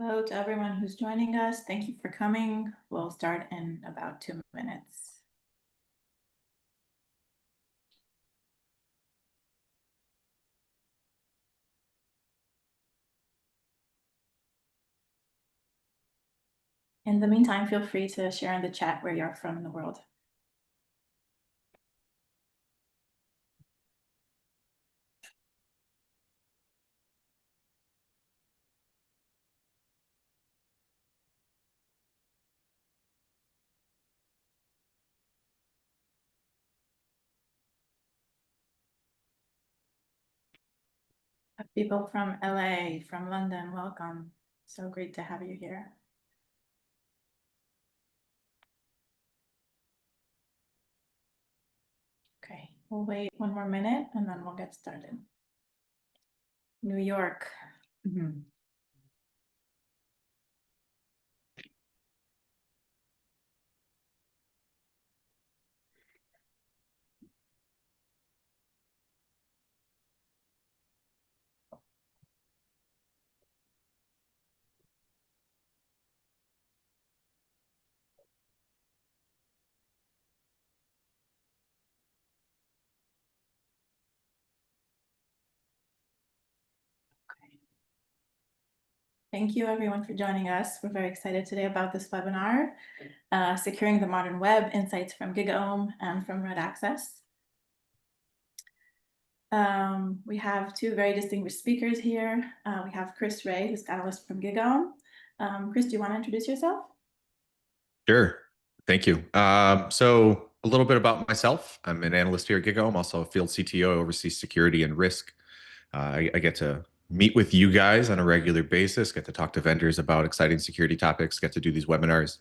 Hello to everyone who's joining us. Thank you for coming. We'll start in about 2 minutes. In the meantime, feel free to share in the chat where you're from in the world. People from LA, from London, welcome. So great to have you here. Okay, we'll wait 1 more minute and then we'll get started. New York. Thank you everyone for joining us. We're very excited today about this webinar, Securing the Modern Web, Insights from GigaOm and from Red Access. We have 2 very distinguished speakers here. We have Chris Ray, who's analyst from GigaOm. Chris, do you want to introduce yourself? Sure. Thank you. So a little bit about myself. I'm an analyst here at GigaOm. I'm also a field CTO, oversees security and risk. I get to meet with you guys on a regular basis, get to talk to vendors about exciting security topics, get to do these webinars.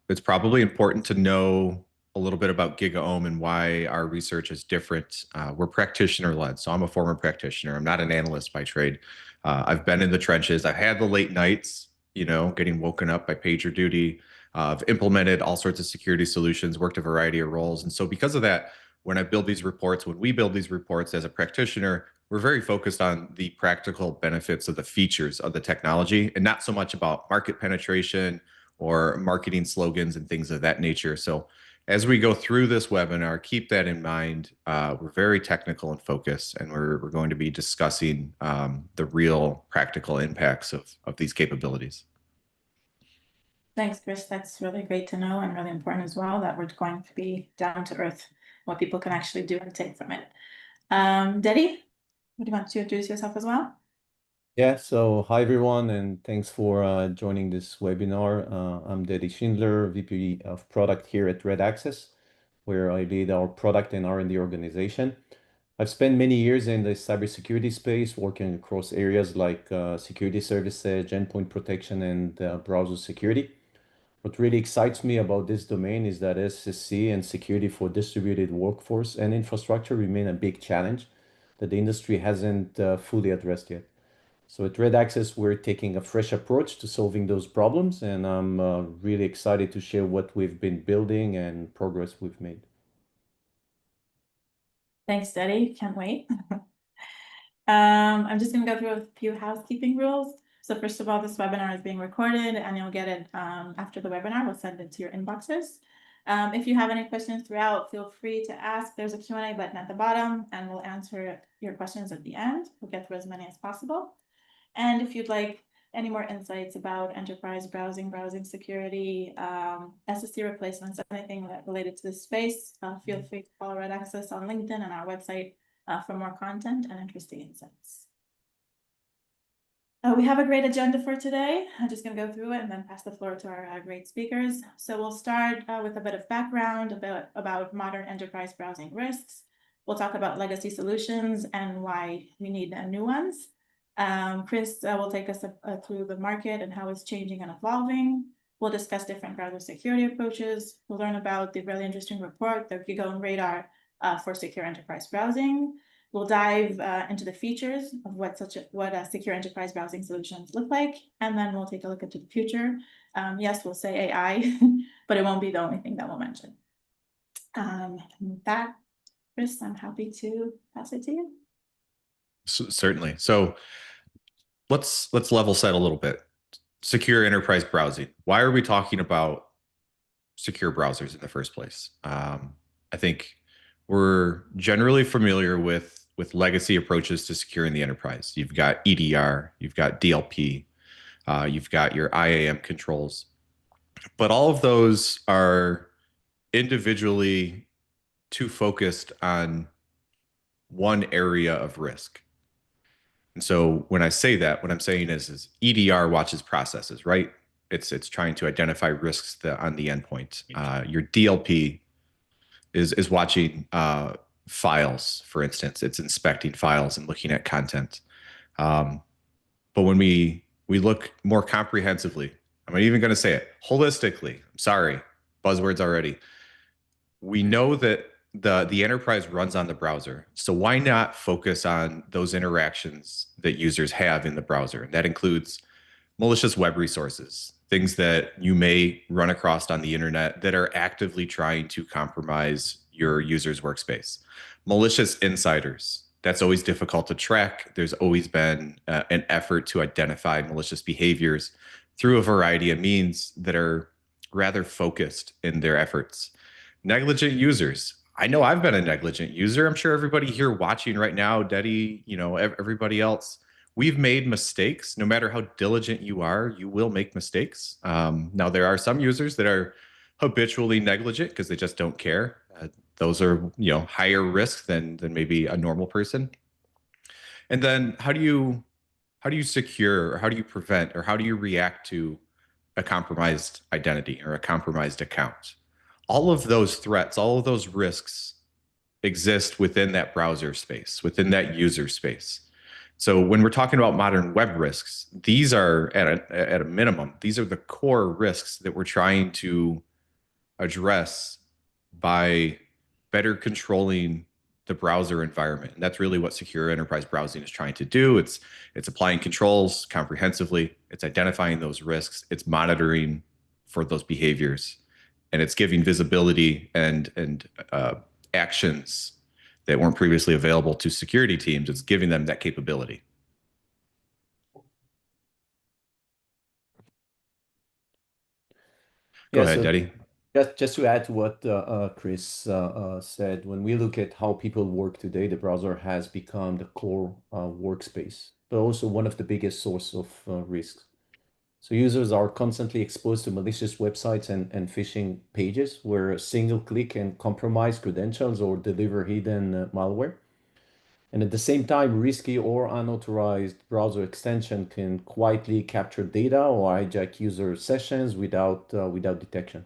It's probably important to know a little bit about GigaOm and why our research is different. We're practitioner-led, so I'm a former practitioner. I'm not an analyst by trade. I've been in the trenches. I've had the late nights, getting woken up by pager duty. I've implemented all sorts of security solutions, worked a variety of roles. And so because of that, when we build these reports as a practitioner, we're very focused on the practical benefits of the features of the technology and not so much about market penetration or marketing slogans and things of that nature. So as we go through this webinar, keep that in mind. We're very technical and focused, and we're going to be discussing the real practical impacts of these capabilities. Thanks, Chris. That's really great to know and really important as well that we're going to be down to earth, what people can actually do and take from it. Dedi, would you want to introduce yourself as well? Yeah, so hi everyone, and thanks for joining this webinar. I'm Dedi Schindler, VP of Product here at Red Access, where I lead our product and R&D organization. I've spent many years in the cybersecurity space, working across areas like security services, endpoint protection, and browser security. What really excites me about this domain is that SSC and security for distributed workforce and infrastructure remain a big challenge that the industry hasn't fully addressed yet. So at Red Access, we're taking a fresh approach to solving those problems, and I'm really excited to share what we've been building and progress we've made. Thanks, Dedi. Can't wait. I'm just going to go through a few housekeeping rules. So first of all, this webinar is being recorded and you'll get it after the webinar. We'll send it to your inboxes. If you have any questions throughout, feel free to ask. There's a Q&A button at the bottom and we'll answer your questions at the end. We'll get through as many as possible. And if you'd like any more insights about enterprise browsing security, SSD replacements, anything related to this space, feel free to follow Red Access on LinkedIn and our website for more content and interesting insights. We have a great agenda for today. I'm just going to go through it and then pass the floor to our great speakers. So we'll start with a bit of background about modern enterprise browsing risks. We'll talk about legacy solutions and why we need new ones. Chris will take us through the market and how it's changing and evolving. We'll discuss different browser security approaches. We'll learn about the really interesting report, the GigaOm Radar for secure enterprise browsing. We'll dive into the features of what secure enterprise browsing solutions look like, and then we'll take a look into the future. Yes, we'll say AI, but it won't be the only thing that we'll mention. With that, Chris, I'm happy to pass it to you. Certainly. So let's level set a little bit. secure enterprise browsing. Why are we talking about secure browsers in the first place? I think we're generally familiar with legacy approaches to securing the enterprise. You've got EDR, you've got DLP, you've got your IAM controls, but all of those are individually too focused on one area of risk. And so when I say that, what I'm saying is EDR watches processes, right? It's trying to identify risks on the endpoint. Your DLP is watching files, for instance. It's inspecting files and looking at content. But when we look more comprehensively, I'm not even going to say it holistically. I'm sorry, buzzwords already. We know that the enterprise runs on the browser. So why not focus on those interactions that users have in the browser? And that includes malicious web resources, things that you may run across on the internet that are actively trying to compromise your user's workspace. Malicious insiders, that's always difficult to track. There's always been an effort to identify malicious behaviors through a variety of means that are rather focused in their efforts. Negligent users. I know I've been a negligent user. I'm sure everybody here watching right now, Deddy, everybody else, we've made mistakes. No matter how diligent you are, you will make mistakes. Now, there are some users that are habitually negligent because they just don't care. Those are, higher risk than maybe a normal person. And then how do you secure, or how do you prevent, or how do you react to a compromised identity or a compromised account? All of those threats, all of those risks exist within that browser space, within that user space. So when we're talking about modern web risks, these are at a minimum, these are the core risks that we're trying to address by better controlling the browser environment. And that's really what secure enterprise browsing is trying to do. It's applying controls comprehensively, it's identifying those risks, it's monitoring for those behaviors, and it's giving visibility and actions that weren't previously available to security teams. It's giving them that capability. Go ahead, Deddy. Just to add to what Chris said, when we look at how people work today, the browser has become the core workspace, but also one of the biggest source of risks. So users are constantly exposed to malicious websites and phishing pages where a single click can compromise credentials or deliver hidden malware. And at the same time, risky or unauthorized browser extension can quietly capture data or hijack user sessions without detection.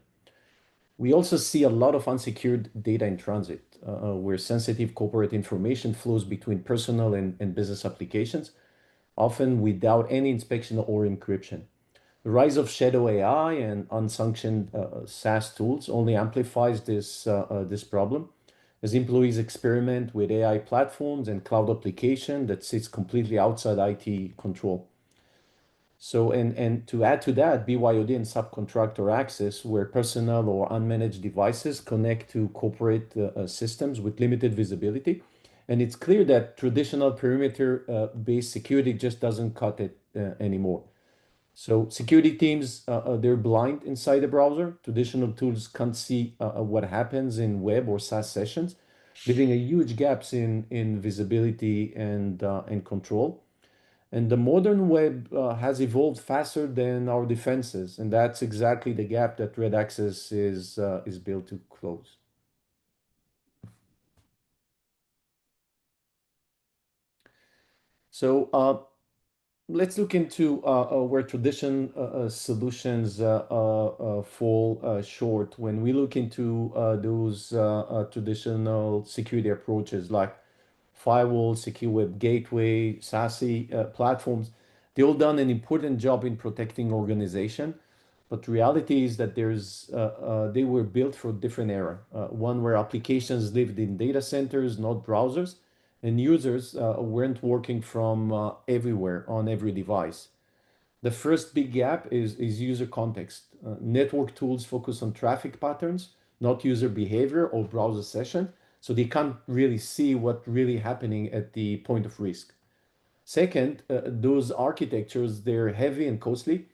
We also see a lot of unsecured data in transit, where sensitive corporate information flows between personal and business applications, often without any inspection or encryption. The rise of shadow AI and unsanctioned SaaS tools only amplifies this problem as employees experiment with AI platforms and cloud application that sits completely outside IT control. So, and to add to that, BYOD and subcontractor access, where personal or unmanaged devices connect to corporate systems with limited visibility. And it's clear that traditional perimeter-based security just doesn't cut it anymore. So security teams, they're blind inside the browser. Traditional tools can't see what happens in web or SaaS sessions, leaving a huge gaps in visibility and control. And the modern web has evolved faster than our defenses, and that's exactly the gap that Red Access is built to close. So let's look into where traditional solutions fall short when we look into those traditional security approaches like firewall, secure web gateway, SASE platforms. They all done an important job in protecting organization, but reality is that they were built for a different era, one where applications lived in data centers, not browsers, and users weren't working from everywhere on every device. The first big gap is user context. Network tools focus on traffic patterns, not user behavior or browser session, so they can't really see what really happening at the point of risk. Second, those architectures, they're heavy and costly.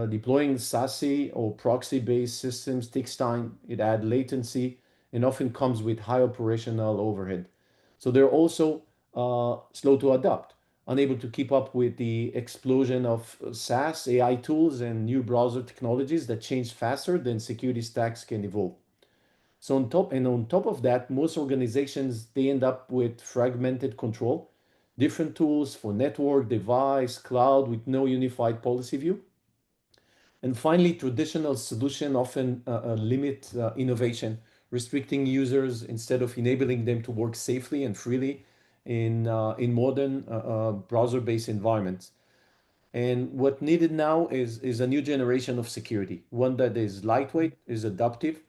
Deploying SASE or proxy-based systems takes time, it adds latency, and often comes with high operational overhead. So they're also slow to adopt, unable to keep up with the explosion of SaaS, AI tools, and new browser technologies that change faster than security stacks can evolve. So on top of that, most organizations they end up with fragmented control, different tools for network, device, cloud with no unified policy view. And finally, traditional solution often limit innovation, restricting users instead of enabling them to work safely and freely in modern browser-based environments. And what needed now is a new generation of security, one that is lightweight, is adaptive,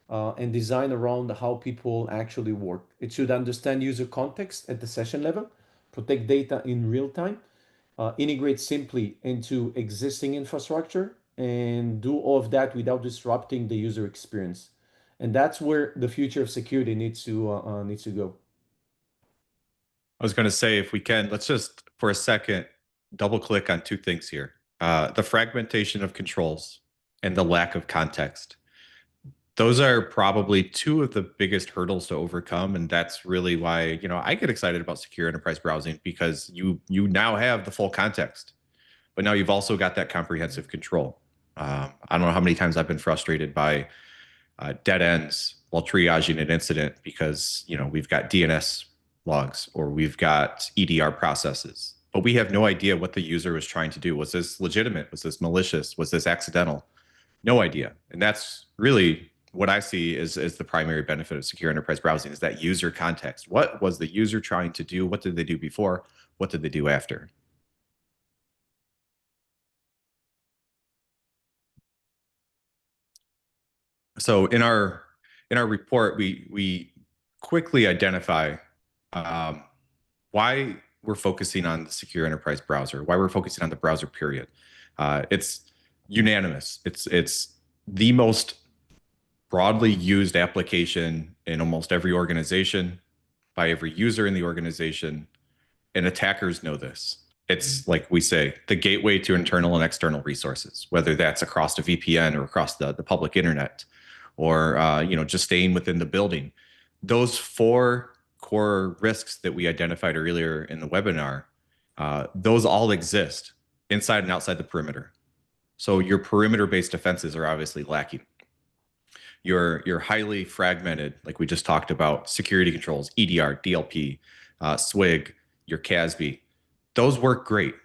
and designed around how people actually work. It should understand user context at the session level, protect data in real time, integrate simply into existing infrastructure, and do all of that without disrupting the user experience. And that's where the future of security needs to go. I was going to say, if we can, let's just for a second double click on two things here: the fragmentation of controls and the lack of context. Those are probably two of the biggest hurdles to overcome, and that's really why I get excited about secure enterprise browsing, because you now have the full context, but now you've also got that comprehensive control. I don't know how many times I've been frustrated by dead ends while triaging an incident because we've got DNS logs or we've got EDR processes, but we have no idea what the user was trying to do. Was this legitimate? Was this malicious? Was this accidental? No idea. And that's really what I see as the primary benefit of secure enterprise browsing, is that user context. What was the user trying to do? What did they do before? What did they do after? So in our report, we quickly identify why we're focusing on the secure enterprise browser, why we're focusing on the browser period. It's unanimous. It's the most broadly used application in almost every organization, by every user in the organization, and attackers know this. It's like we say, the gateway to internal and external resources, whether that's across a VPN or across the public internet, or just staying within the building. Those four core risks that we identified earlier in the webinar, those all exist inside and outside the perimeter. So your perimeter-based defenses are obviously lacking. You're highly fragmented, like we just talked about, security controls, EDR, DLP, SWIG, your CASB. Those work great,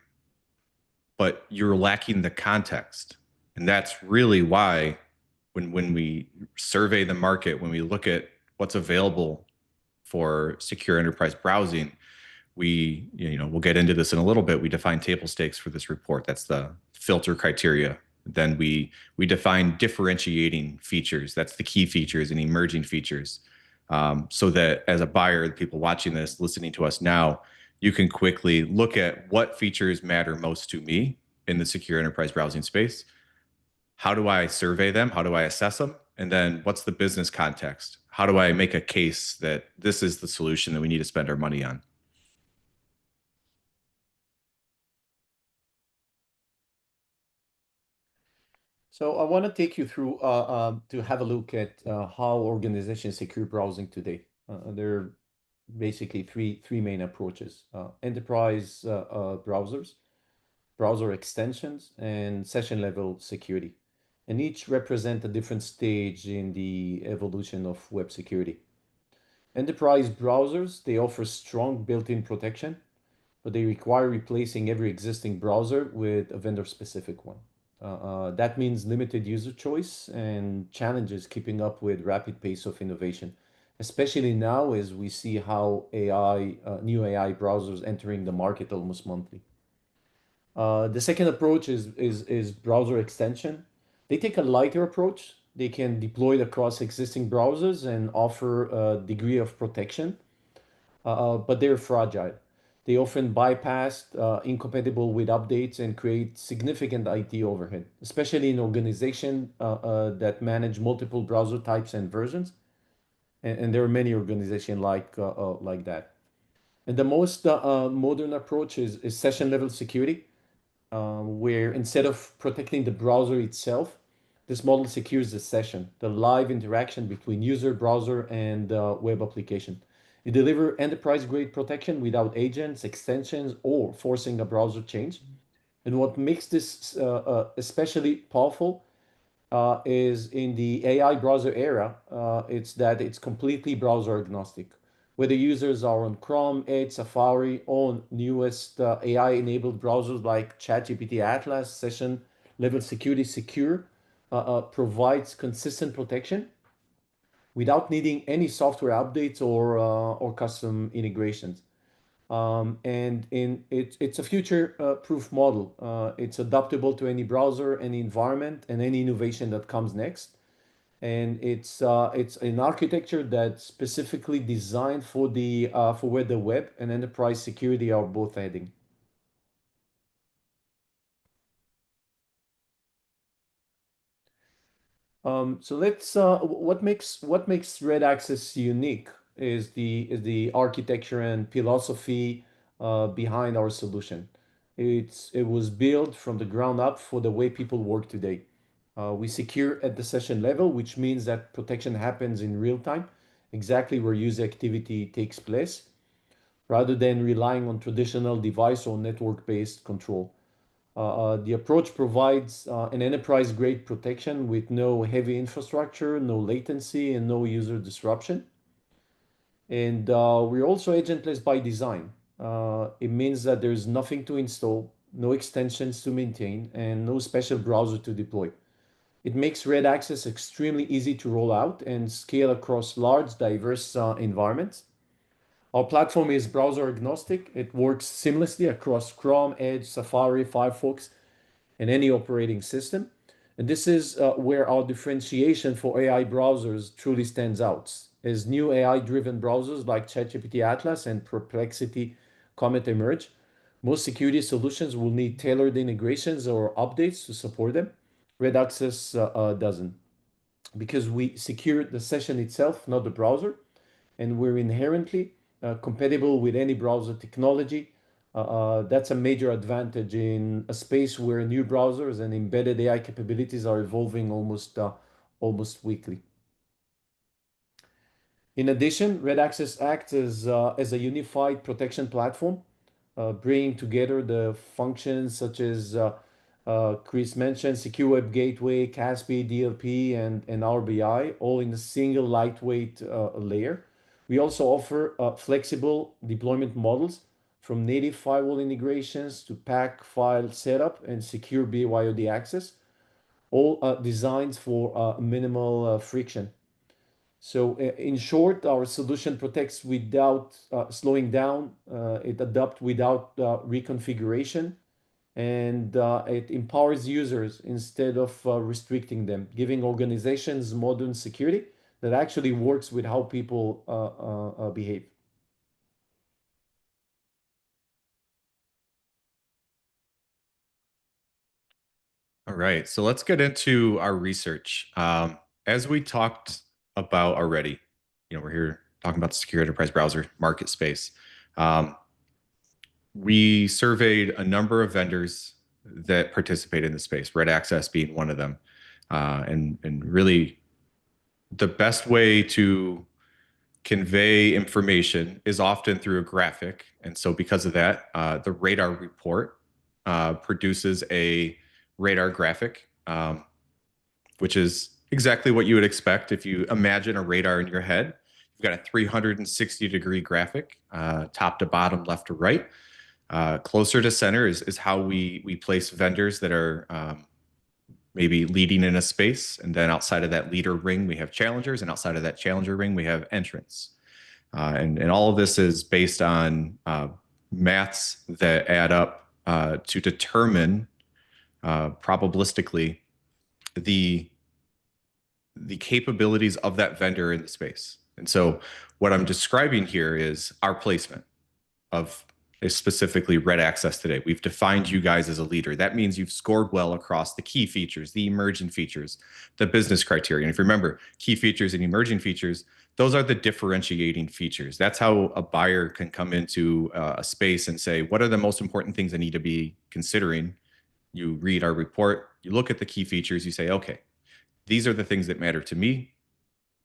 but you're lacking the context. And that's really why when we survey the market, when we look at what's available for secure enterprise browsing, we'll get into this in a little bit. We define table stakes for this report. That's the filter criteria. Then we define differentiating features. That's the key features and emerging features. So that as a buyer, the people watching this, listening to us now, you can quickly look at what features matter most to me in the secure enterprise browsing space. How do I survey them? How do I assess them? And then what's the business context? How do I make a case that this is the solution that we need to spend our money on? So I want to take you through to have a look at how organizations secure browsing today. There are basically three main approaches: enterprise browsers, browser extensions, and session level security. And each represent a different stage in the evolution of web security. Enterprise browsers, they offer strong built-in protection, but they require replacing every existing browser with a vendor-specific one. That means limited user choice and challenges keeping up with rapid pace of innovation, especially now as we see how new AI browsers entering the market almost monthly. The second approach is browser extension. They take a lighter approach. They can deploy it across existing browsers and offer a degree of protection, but they're fragile. They often bypass incompatible with updates and create significant IT overhead, especially in organizations that manage multiple browser types and versions. And there are many organizations like that. And the most modern approach is session level security. where instead of protecting the browser itself, this model secures the session, the live interaction between user, browser, and web application. It delivers enterprise-grade protection without agents, extensions, or forcing a browser change. And what makes this especially powerful is in the AI browser era, it's that it's completely browser agnostic. Whether users are on Chrome, Edge, Safari, or newest AI-enabled browsers like ChatGPT Atlas, session level security secure provides consistent protection without needing any software updates or custom integrations. It's a future proof model. It's adaptable to any browser, any environment, and any innovation that comes next. And it's an architecture that's specifically designed for for where the web and enterprise security are both heading. So let's what makes Red Access unique is the architecture and philosophy behind our solution. It was built from the ground up for the way people work today. We secure at the session level, which means that protection happens in real time, exactly where user activity takes place, rather than relying on traditional device or network-based control. The approach provides an enterprise-grade protection with no heavy infrastructure, no latency, and no user disruption. And we're also agentless by design. It means that there's nothing to install, no extensions to maintain, and no special browser to deploy. It makes Red Access extremely easy to roll out and scale across large, diverse environments. Our platform is browser agnostic. It works seamlessly across Chrome, Edge, Safari, Firefox, and any operating system. And this is where our differentiation for AI browsers truly stands out. As new AI-driven browsers like ChatGPT Atlas and Perplexity Comet emerge, most security solutions will need tailored integrations or updates to support them. Red Access doesn't, because we secure the session itself, not the browser, and we're inherently compatible with any browser technology. That's a major advantage in a space where new browsers and embedded AI capabilities are evolving almost weekly. In addition, Red Access acts as a unified protection platform, bringing together the functions such as Chris mentioned, Secure Web Gateway, CASB, DLP, and RBI, all in a single lightweight layer. We also offer flexible deployment models from native firewall integrations to pack file setup and secure BYOD access, all designed for minimal friction. So in short, our solution protects without slowing down, it adapts without reconfiguration, and it empowers users instead of restricting them, giving organizations modern security that actually works with how people behave. All right, so let's get into our research. As we talked about already, we're here talking about the secure enterprise browser market space. We surveyed a number of vendors that participate in the space, Red Access being one of them. And really, the best way to convey information is often through a graphic. And so because of that, the radar report produces a radar graphic, which is exactly what you would expect if you imagine a radar in your head. You've got a 360-degree graphic, top to bottom, left to right. Closer to center is how we place vendors that are maybe leading in a space. And then outside of that leader ring, we have challengers. And outside of that challenger ring, we have entrants. And all of this is based on maths that add up to determine probabilistically the capabilities of that vendor in the space. And so what I'm describing here is our placement of specifically Red Access today. We've defined you guys as a leader. That means you've scored well across the key features, the emerging features, the business criteria. And if you remember, key features and emerging features, those are the differentiating features. That's how a buyer can come into a space and say, what are the most important things I need to be considering you read our report, you look at the key features, you say, okay, these are the things that matter to me.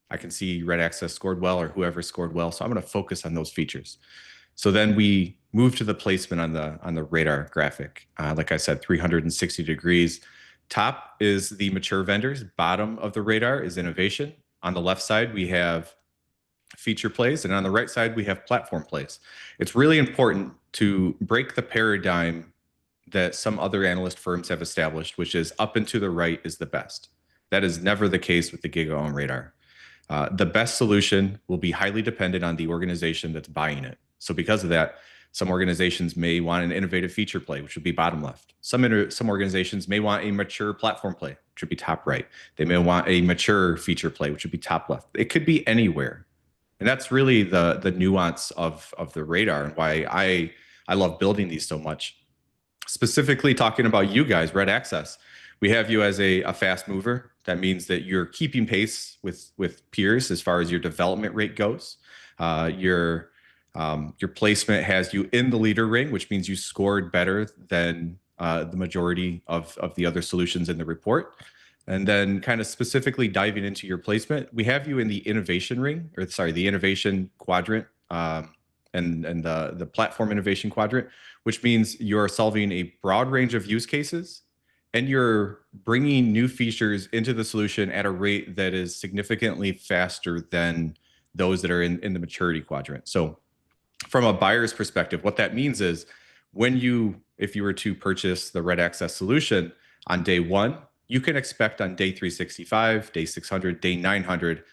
I can see Red Access scored well or whoever scored well, so I'm going to focus on those features. So then we move to the placement on the radar graphic. Like I said, 360 degrees. Top is the mature vendors. Bottom of the radar is innovation. On the left side, we have feature plays, and on the right side, we have platform plays. It's really important to break the paradigm that some other analyst firms have established, which is up and to the right is the best. That is never the case with the GigaOm radar. The best solution will be highly dependent on the organization that's buying it. So because of that, some organizations may want an innovative feature play, which would be bottom left. Some organizations may want a mature platform play, which would be top right. They may want a mature feature play, which would be top left. It could be anywhere. And that's really the nuance of the radar and why I love building these so much. Specifically talking about you guys, Red Access, we have you as a fast mover. That means that you're keeping pace with peers as far as your development rate goes. Your placement has you in the leader ring, which means you scored better than the majority of the other solutions in the report. And then kind of specifically diving into your placement, we have you in the innovation ring, or sorry, the innovation quadrant, and the platform innovation quadrant, which means you're solving a broad range of use cases and you're bringing new features into the solution at a rate that is significantly faster than those that are in the maturity quadrant. So from a buyer's perspective, what that means is if you were to purchase the Red Access solution on day one, you can expect on day 365, day 600, day 900,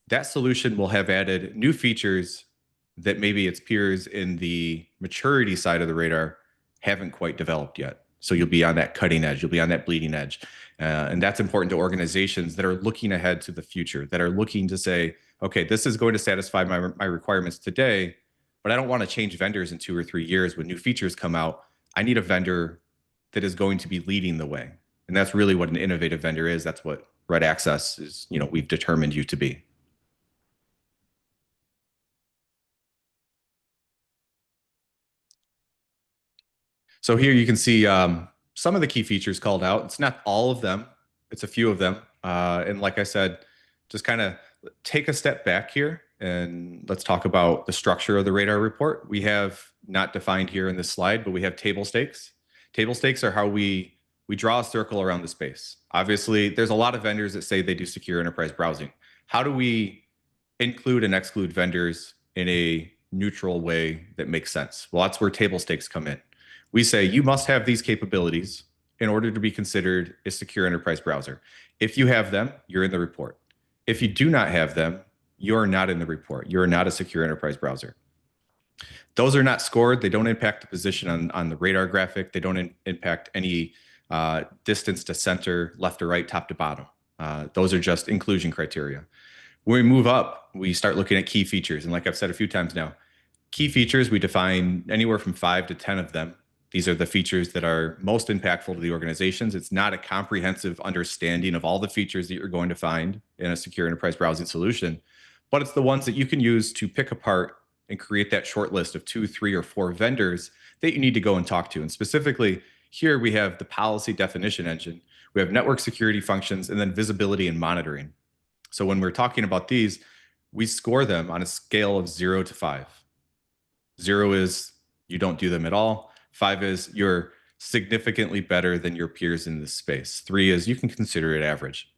that solution will have added new features that maybe its peers in the maturity side of the radar haven't quite developed yet. So you'll be on that cutting edge, you'll be on that bleeding edge. And that's important to organizations that are looking ahead to the future, that are looking to say, okay, this is going to satisfy my requirements today, but I don't want to change vendors in 2 or 3 years when new features come out. I need a vendor that is going to be leading the way. And that's really what an innovative vendor is. That's what Red Access is, we've determined you to be. So here you can see some of the key features called out. It's not all of them. It's a few of them. And like I said, just kind of take a step back here and let's talk about the structure of the radar report. We have not defined here in this slide, but we have table stakes. Table stakes are how we draw a circle around the space. Obviously, there's a lot of vendors that say they do secure enterprise browsing. How do we include and exclude vendors in a neutral way that makes sense? Well, that's where table stakes come in. We say you must have these capabilities in order to be considered a secure enterprise browser. If you have them, you're in the report. If you do not have them, you're not in the report. You're not a secure enterprise browser. Those are not scored. They don't impact the position on the radar graphic. They don't impact any distance to center, left or right, top to bottom. Those are just inclusion criteria. When we move up, we start looking at key features. And like I've said a few times now, key features, we define anywhere from 5 to 10 of them. These are the features that are most impactful to the organizations. It's not a comprehensive understanding of all the features that you're going to find in a secure enterprise browsing solution, but it's the ones that you can use to pick apart and create that short list of 2, 3, or 4 vendors that you need to go and talk to. And specifically, here we have the policy definition engine, we have network security functions, and then visibility and monitoring. So when we're talking about these, we score them on a scale of 0 to 5. 0 is you don't do them at all. 5 is you're significantly better than your peers in this space. 3 is you can consider it average.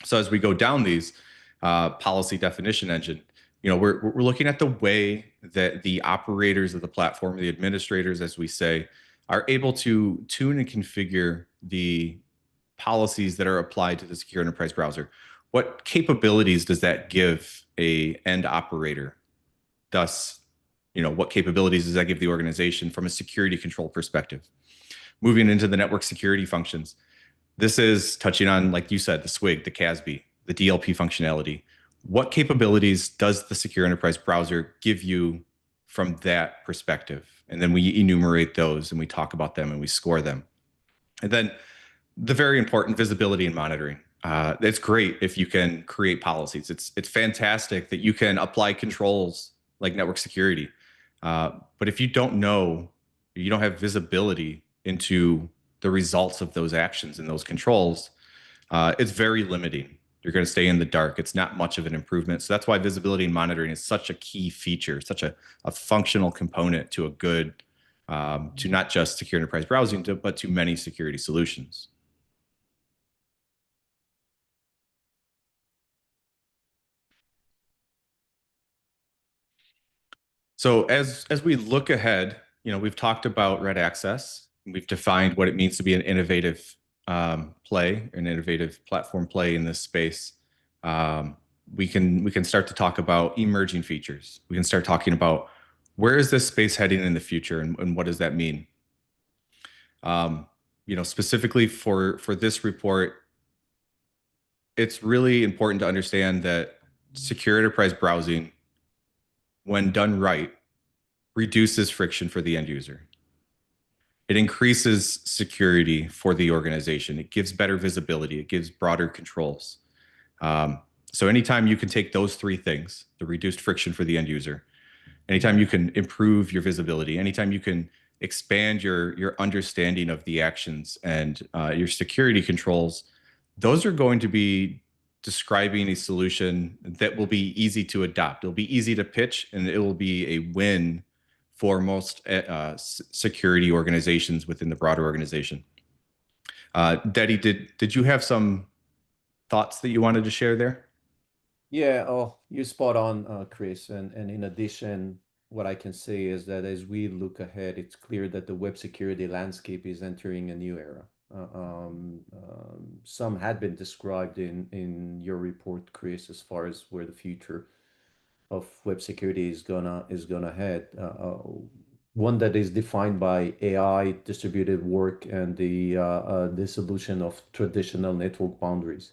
So as we go down these policy definition engine, we're looking at the way that the operators of the platform, the administrators, as we say, are able to tune and configure the policies that are applied to the secure enterprise browser. What capabilities does that give a end operator? Thus, what capabilities does that give the organization from a security control perspective? Moving into the network security functions, this is touching on, like you said, the SWIG, the CASB, the DLP functionality. What capabilities does the secure enterprise browser give you from that perspective? And then we enumerate those and we talk about them and we score them. And then the very important visibility and monitoring. It's great if you can create policies. It's fantastic that you can apply controls like network security. But if you don't know, you don't have visibility into the results of those actions and those controls, it's very limiting. You're going to stay in the dark. It's not much of an improvement. So that's why visibility and monitoring is such a key feature, such a functional component to a good, to not just secure enterprise browsing, but to many security solutions. So as we look ahead, we've talked about Red Access. We've defined what it means to be an innovative play, an innovative platform play in this space. We can start to talk about emerging features. We can start talking about where is this space heading in the future, and what does that mean? Specifically for this report, it's really important to understand that secure enterprise browsing, when done right, reduces friction for the end user. It increases security for the organization. It gives better visibility. It gives broader controls. So anytime you can take those three things, the reduced friction for the end user, anytime you can improve your visibility, anytime you can expand your understanding of the actions and your security controls, those are going to be describing a solution that will be easy to adopt. It'll be easy to pitch, and it will be a win for most security organizations within the broader organization. Dedi, did you have some thoughts that you wanted to share there? Yeah, oh, you're spot on, Chris. And in addition, what I can say is that as we look ahead, it's clear that the web security landscape is entering a new era. Some had been described in your report, Chris, as far as where the future of web security is gonna head. One that is defined by AI, distributed work, and the dissolution of traditional network boundaries.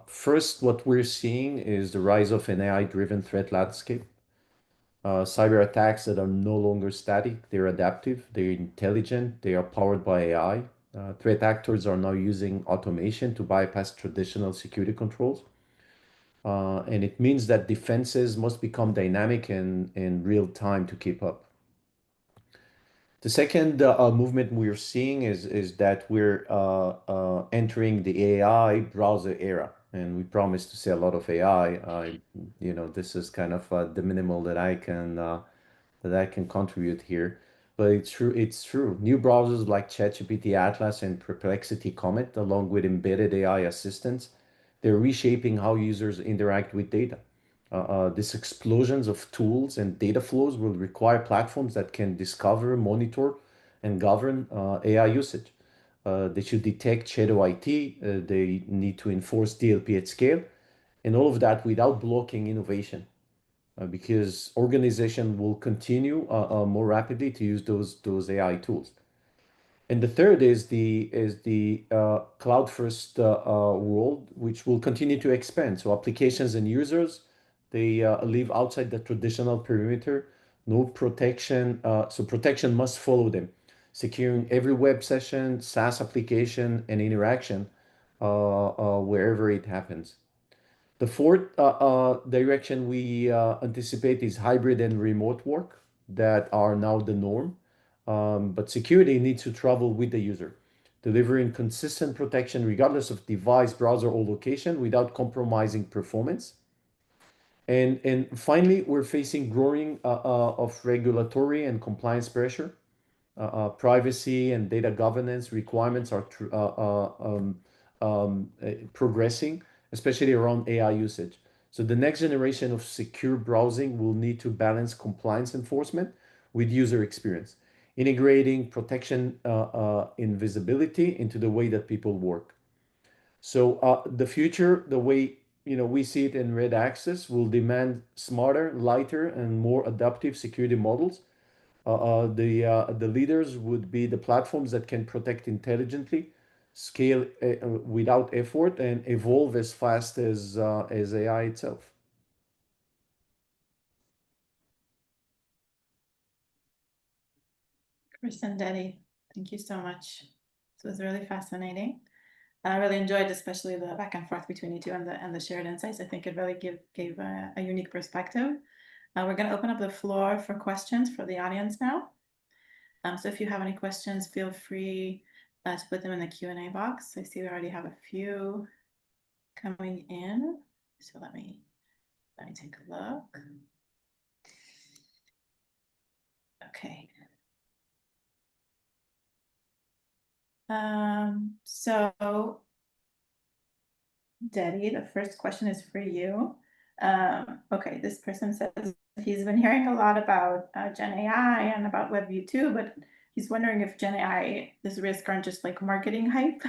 First, what we're seeing is the rise of an AI-driven threat landscape. Cyber attacks that are no longer static, they're adaptive, they're intelligent, they are powered by AI. Threat actors are now using automation to bypass traditional security controls. And it means that defenses must become dynamic and in real time to keep up. The second movement we're seeing is that we're entering the AI browser era, and we promise to see a lot of AI. This is kind of the minimal that I can contribute here, but it's true. It's true. New browsers like ChatGPT, Atlas, and Perplexity Comet, along with embedded AI assistants, they're reshaping how users interact with data. This explosions of tools and data flows will require platforms that can discover, monitor, and govern AI usage. They should detect shadow IT. They need to enforce DLP at scale, and all of that without blocking innovation, because organization will continue more rapidly to use those AI tools. And the third is the cloud first world, which will continue to expand. So applications and users, they live outside the traditional perimeter, no protection. So protection must follow them, securing every web session, SaaS application, and interaction wherever it happens. The fourth direction we anticipate is hybrid and remote work that are now the norm. But security needs to travel with the user, delivering consistent protection regardless of device, browser, or location without compromising performance. And finally, we're facing growing of regulatory and compliance pressure. Privacy and data governance requirements are progressing, especially around AI usage. So the next generation of secure browsing will need to balance compliance enforcement with user experience, integrating protection and visibility into the way that people work. So the future, the way we see it in Red Access, will demand smarter, lighter, and more adaptive security models. The leaders would be the platforms that can protect intelligently, scale without effort, and evolve as fast as AI itself. Chris and Dedi, thank you so much. This was really fascinating. I really enjoyed, especially the back and forth between you two and the shared insights. I think it really gave a unique perspective. We're going to open up the floor for questions for the audience now. So if you have any questions, feel free to put them in the Q&A box. I see we already have a few coming in. So let me take a look. Okay. So Debbie, the first question is for you. Okay, this person says he's been hearing a lot about Gen AI and about WebView 2, but he's wondering if Gen AI, this risk aren't just like marketing hype.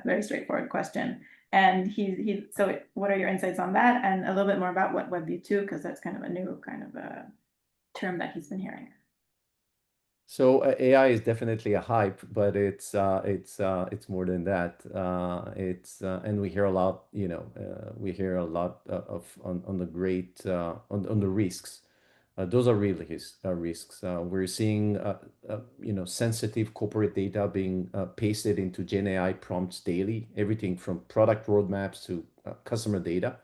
Very straightforward question. And so what are your insights on that? And a little bit more about what WebView 2, because that's kind of a new kind of a term that he's been hearing. So AI is definitely a hype, but it's more than that. And we hear a lot, of on the great on the risks. Those are real risks. We're seeing sensitive corporate data being pasted into Gen AI prompts daily, everything from product roadmaps to customer data.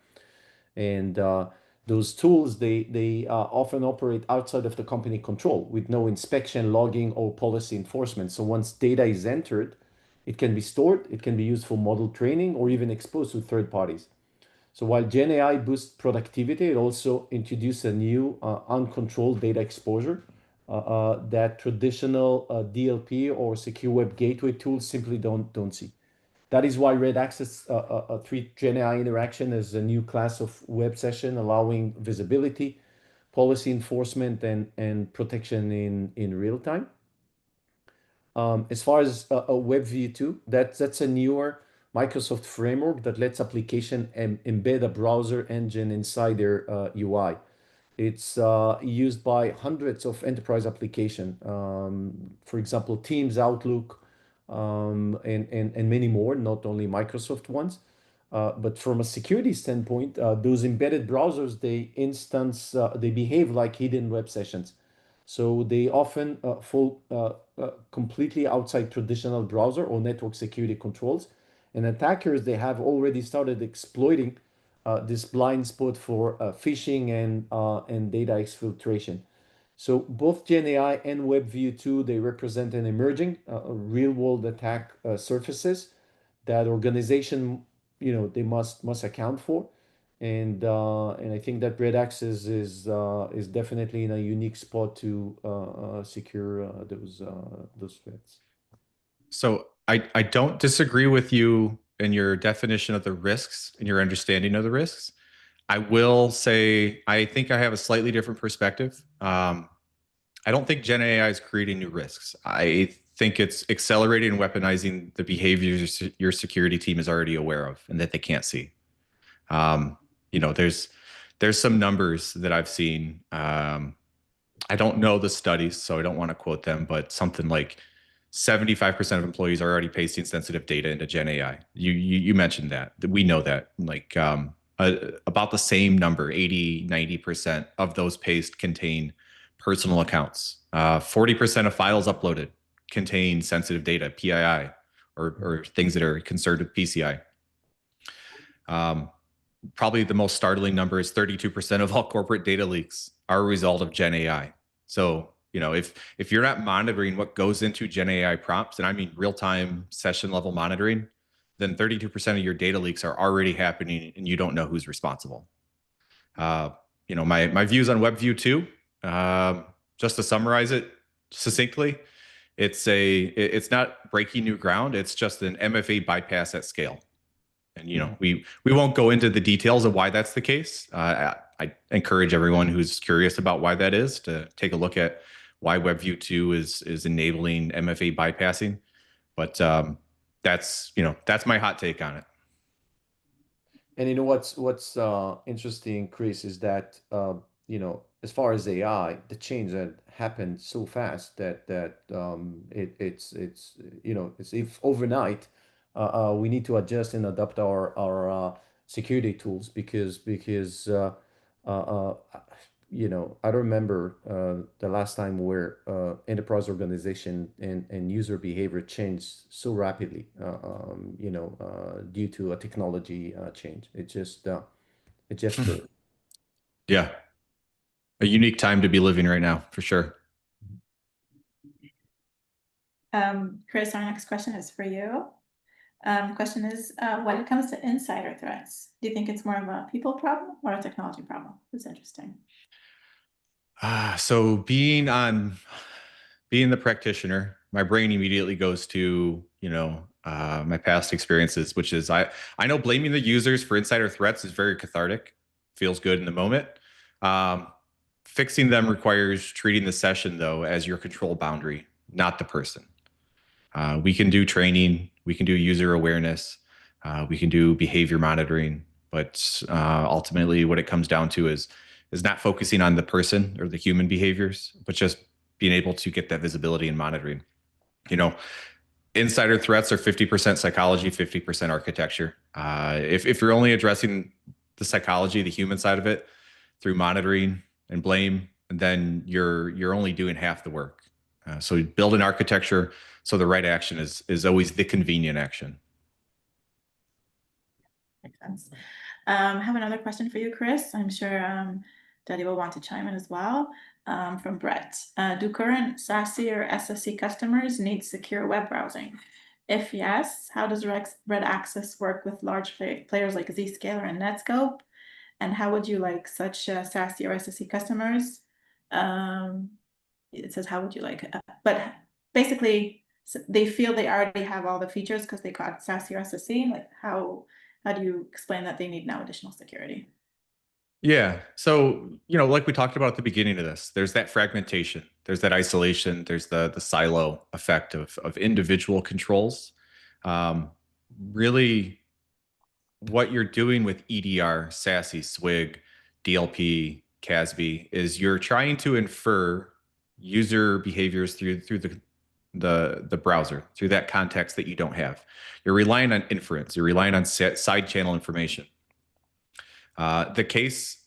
And those tools, they often operate outside of the company control with no inspection, logging, or policy enforcement. So once data is entered, it can be stored, it can be used for model training, or even exposed to third parties. So while Gen AI boosts productivity, it also introduces a new uncontrolled data exposure that traditional DLP or secure web gateway tools simply don't see. That is why Red Access treat Gen AI interaction as a new class of web session, allowing visibility, policy enforcement, and protection in real time. As far as WebView 2, that's a newer Microsoft framework that lets application embed a browser engine inside their UI. It's used by hundreds of enterprise applications, for example, Teams, Outlook, and many more, not only Microsoft ones. But from a security standpoint, those embedded browsers, they behave like hidden web sessions. So they often fall completely outside traditional browser or network security controls. And attackers, they have already started exploiting this blind spot for phishing and data exfiltration. So both Gen AI and WebView 2, they represent an emerging real-world attack surfaces that organization, they must account for. And I think that Red Access is definitely in a unique spot to secure those threats. So I don't disagree with you in your definition of the risks and your understanding of the risks. I will say I think I have a slightly different perspective. I don't think Gen AI is creating new risks. I think it's accelerating and weaponizing the behaviors your security team is already aware of and that they can't see. There's some numbers that I've seen. I don't know the studies, so I don't want to quote them, but something like 75% of employees are already pasting sensitive data into Gen AI. You mentioned that. We know that. Like about the same number, 80, 90% of those pastes contain personal accounts. 40% of files uploaded contain sensitive data, PII, or things that are concerned with PCI. Probably the most startling number is 32% of all corporate data leaks are a result of Gen AI. So, if you're not monitoring what goes into Gen AI prompts, and I mean real-time session level monitoring, then 32% of your data leaks are already happening and you don't know who's responsible. My views on WebView 2, just to summarize it succinctly, it's not breaking new ground. It's just an MFA bypass at scale. And we won't go into the details of why that's the case. I encourage everyone who's curious about why that is to take a look at why WebView 2 is enabling MFA bypassing. But that's my hot take on it. And what's interesting, Chris, is that as far as AI, the change that happened so fast that it's if overnight we need to adjust and adapt our security tools because I don't remember the last time where enterprise organization and user behavior changed so rapidly, due to a technology change. It just flew. Yeah. A unique time to be living right now, for sure. Chris, our next question is for you. Question is, when it comes to insider threats, do you think it's more of a people problem or a technology problem? It's interesting. So being the practitioner, my brain immediately goes to, my past experiences, which is I know blaming the users for insider threats is very cathartic, feels good in the moment. Fixing them requires treating the session though as your control boundary, not the person. We can do training, we can do user awareness, we can do behavior monitoring, but ultimately what it comes down to is not focusing on the person or the human behaviors, but just being able to get that visibility and monitoring. Insider threats are 50% psychology, 50% architecture. If you're only addressing the psychology, the human side of it through monitoring and blame, then you're only doing half the work. So build an architecture so the right action is always the convenient action. Makes sense. I have another question for you, Chris. I'm sure Daddy will want to chime in as well. From Brett. Do current SASE or SSE customers need secure web browsing? If yes, how does Red Access work with large players like Zscaler and Netscope? And how would you like such SASE or SSE customers? It says, how would you like it? But basically, they feel they already have all the features because they got SASE or SSE. Like, how do you explain that they need now additional security? Yeah. So, like we talked about at the beginning of this, there's that fragmentation, there's that isolation, there's the silo effect of individual controls. Really, what you're doing with EDR, SASE, SWIG, DLP, CASB is you're trying to infer user behaviors through the browser, through that context that you don't have. You're relying on inference. You're relying on side channel information. The case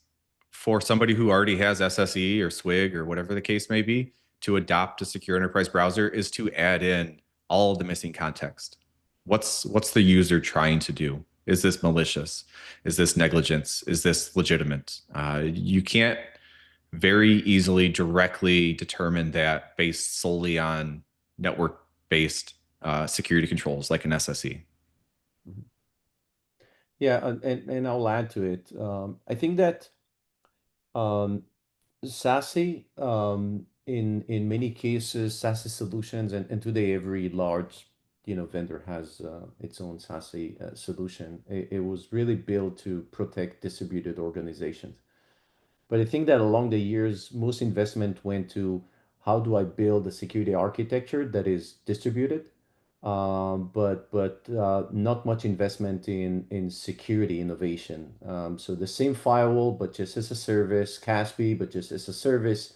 for somebody who already has SSE or SWIG or whatever the case may be to adopt a secure enterprise browser is to add in all of the missing context. What's the user trying to do? Is this malicious? Is this negligence? Is this legitimate? You can't very easily directly determine that based solely on network-based security controls like an SSE. Yeah, and I'll add to it. I think that SASE, in many cases, SASE solutions, and today every large vendor has its own SASE solution. It was really built to protect distributed organizations. But I think that along the years, most investment went to how do I build a security architecture that is distributed, but not much investment in security innovation. So the same firewall, but just as a service, CASB, but just as a service,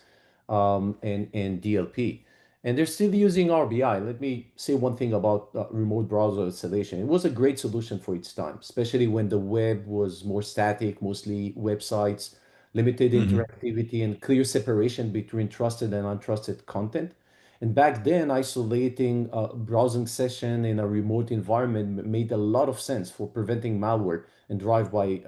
and DLP. And they're still using RBI. Let me say one thing about remote browser installation. It was a great solution for its time, especially when the web was more static, mostly websites, limited interactivity, and clear separation between trusted and untrusted content. And back then, isolating a browsing session in a remote environment made a lot of sense for preventing malware and drive-by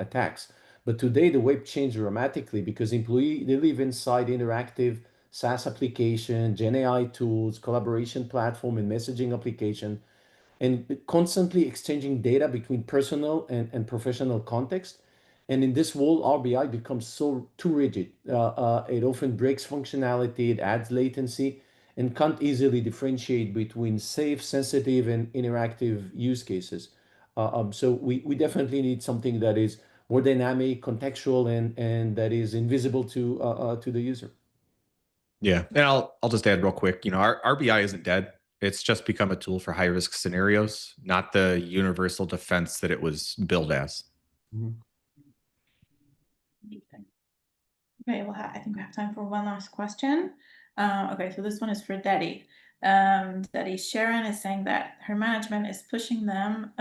attacks. But today, the web changed dramatically because employees, they live inside interactive SaaS application, Gen AI tools, collaboration platform, and messaging application, and constantly exchanging data between personal and professional context. And in this world, RBI becomes so too rigid. It often breaks functionality, it adds latency, and can't easily differentiate between safe, sensitive, and interactive use cases. So we definitely need something that is more dynamic, contextual, and that is invisible to the user. Yeah, and I'll just add real quick. Our RBI isn't dead. It's just become a tool for high risk scenarios, not the universal defense that it was billed as. Okay, well, I think we have time for one last question. Okay, so this one is for Daddy. Daddy, Sharon is saying that her management is pushing them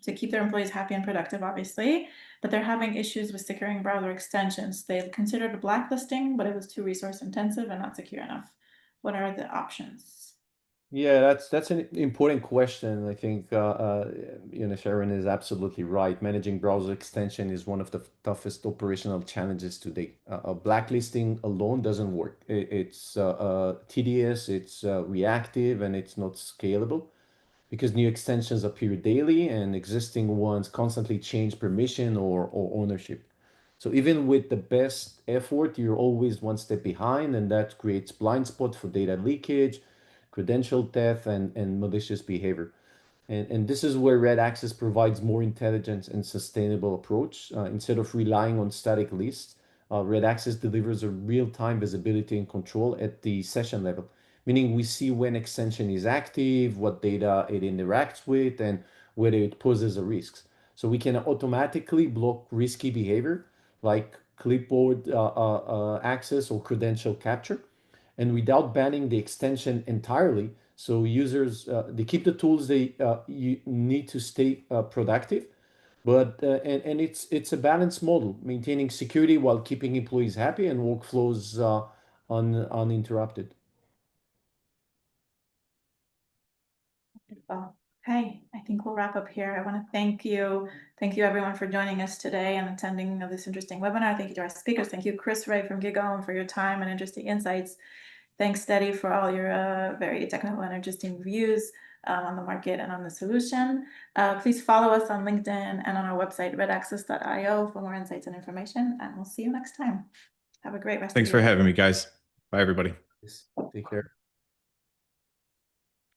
to keep their employees happy and productive, obviously, but they're having issues with securing browser extensions. They've considered blacklisting, but it was too resource intensive and not secure enough. What are the options? Yeah, that's an important question. I think Sharon is absolutely right. Managing browser extension is one of the toughest operational challenges today. Blacklisting alone doesn't work. It's tedious, it's reactive, and it's not scalable because new extensions appear daily and existing ones constantly change permission or ownership. So even with the best effort, you're always one step behind, and that creates blind spots for data leakage, credential theft, and malicious behavior. And this is where Red Access provides more intelligence and sustainable approach. Instead of relying on static lists, Red Access delivers a real-time visibility and control at the session level, meaning we see when extension is active, what data it interacts with, and whether it poses a risk. So we can automatically block risky behavior like clipboard access or credential capture, and without banning the extension entirely. So users they keep the tools they you need to stay productive, but and it's a balanced model, maintaining security while keeping employees happy and workflows uninterrupted. Well, okay, I think we'll wrap up here. I want to thank you. Thank you everyone for joining us today and attending this interesting webinar. Thank you to our speakers. Thank you, Chris Ray from GigaOm, for your time and interesting insights. Thanks, Steady, for all your very technical and interesting views on the market and on the solution. Please follow us on LinkedIn and on our website, redaccess.io, for more insights and information, and we'll see you next time. Have a great rest of Thanks your for day. having me, guys. Bye, everybody. Take care.